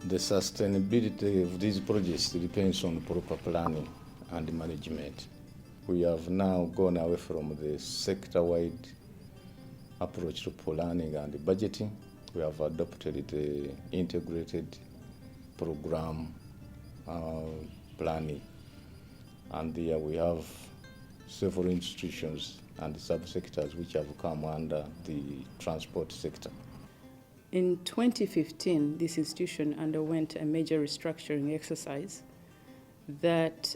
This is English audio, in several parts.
The sustainability of these projects depends on proper planning and management. We have now gone away from the sector-wide approach to planning and budgeting. We have adopted the integrated program planning, and there we have several institutions and subsectors which have come under the transport sector. In 2015, this institution underwent a major restructuring exercise that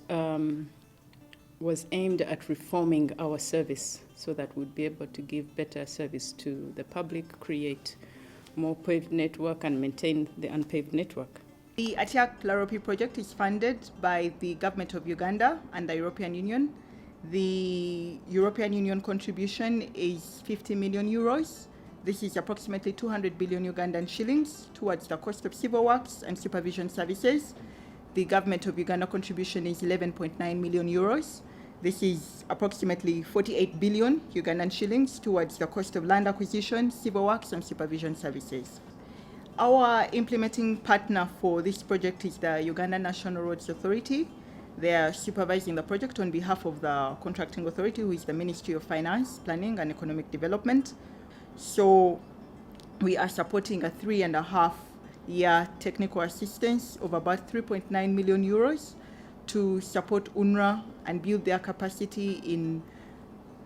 was aimed at reforming our service so that we'd be able to give better service to the public, create more paved network, and maintain the unpaved network. The Atiak-Laropi project is funded by the government of Uganda and the European Union. The European Union contribution is 50 million euros. This is approximately 200 billion Ugandan shillings towards the cost of civil works and supervision services. The government of Uganda contribution is 11.9 million euros. This is approximately 48 billion Ugandan shillings towards the cost of land acquisition, civil works and supervision services. Our implementing partner for this project is the Uganda National Roads Authority. They are supervising the project on behalf of the contracting authority, who is the Ministry of Finance, Planning and Economic Development. So we are supporting a 3.5-year technical assistance of about 3.9 million euros to support UNRA and build their capacity in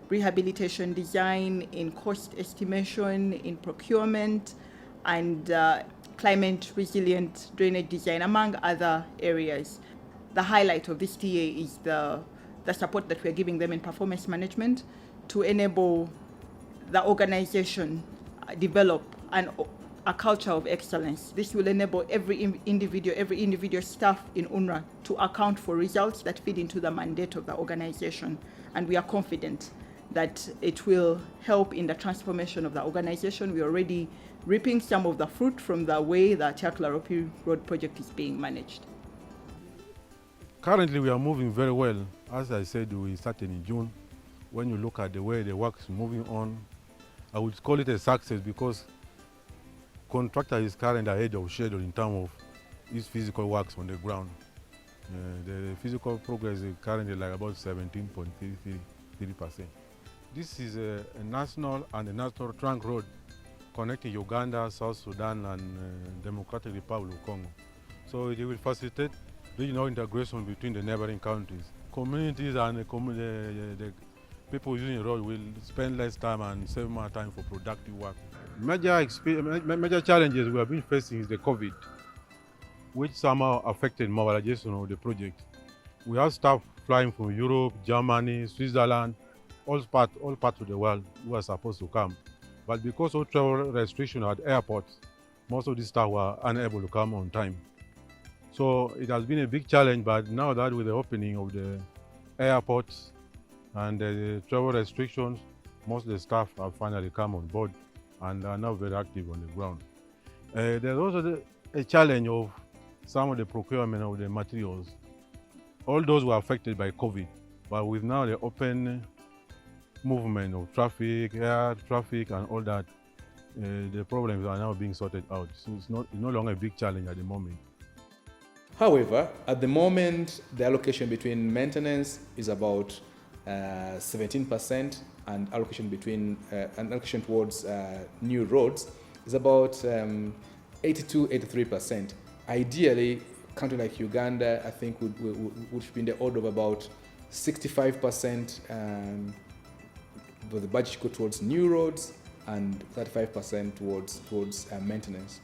rehabilitation design, in cost estimation, in procurement, and climate resilient drainage design, among other areas. The highlight of this TA is the support that we're giving them in performance management to enable the organization develop a culture of excellence. This will enable every individual staff in UNRA to account for results that feed into the mandate of the organization. And we are confident that it will help in the transformation of the organization. We are already reaping some of the fruit from the way the Atiak-Laropi Road project is being managed. Currently, we are moving very well. As I said, we started in June. When you look at the way the work is moving on, I would call it a success because contractor is currently ahead of schedule in terms of his physical works on the ground. The physical progress is currently like about 17.33%. This is a national and a national trunk road connecting Uganda, South Sudan and Democratic Republic of Congo. So it will facilitate regional integration between the neighboring countries. Communities and the people using the road will spend less time and save more time for productive work. Major challenges we have been facing is the COVID, which somehow affected mobilization of the project. We have staff flying from Europe, Germany, Switzerland, all parts of the world who are supposed to come. But because of travel restrictions at airports, most of these staff were unable to come on time. So it has been a big challenge, but now that with the opening of the airports and the travel restrictions, most of the staff have finally come on board and are now very active on the ground. There's also a challenge of some of the procurement of the materials. All those were affected by COVID, but with now the open movement of traffic, air traffic and all that, the problems are now being sorted out. So it's no longer a big challenge at the moment. However, at the moment, the allocation between maintenance is about 17%, and allocation towards new roads is about 82-83%. Ideally, a country like Uganda, I think, would be in the order of about 65% with the budget go towards new roads and 35% towards maintenance.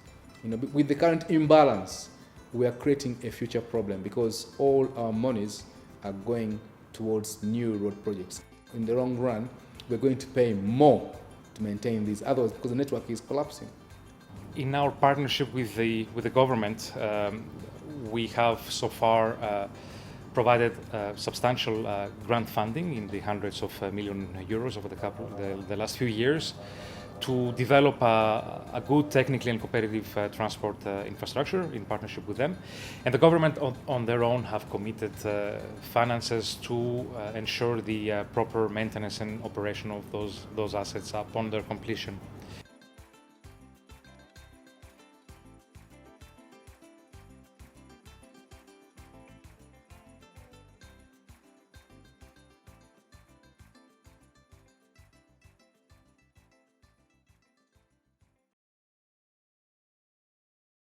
With the current imbalance, we are creating a future problem because all our monies are going towards new road projects. In the long run, we're going to pay more to maintain these others because the network is collapsing. In our partnership with the government, we have so far provided substantial grant funding in the hundreds of million euros over the last few years to develop a good technically and competitive transport infrastructure in partnership with them. And the government on their own have committed finances to ensure the proper maintenance and operation of those assets upon their completion.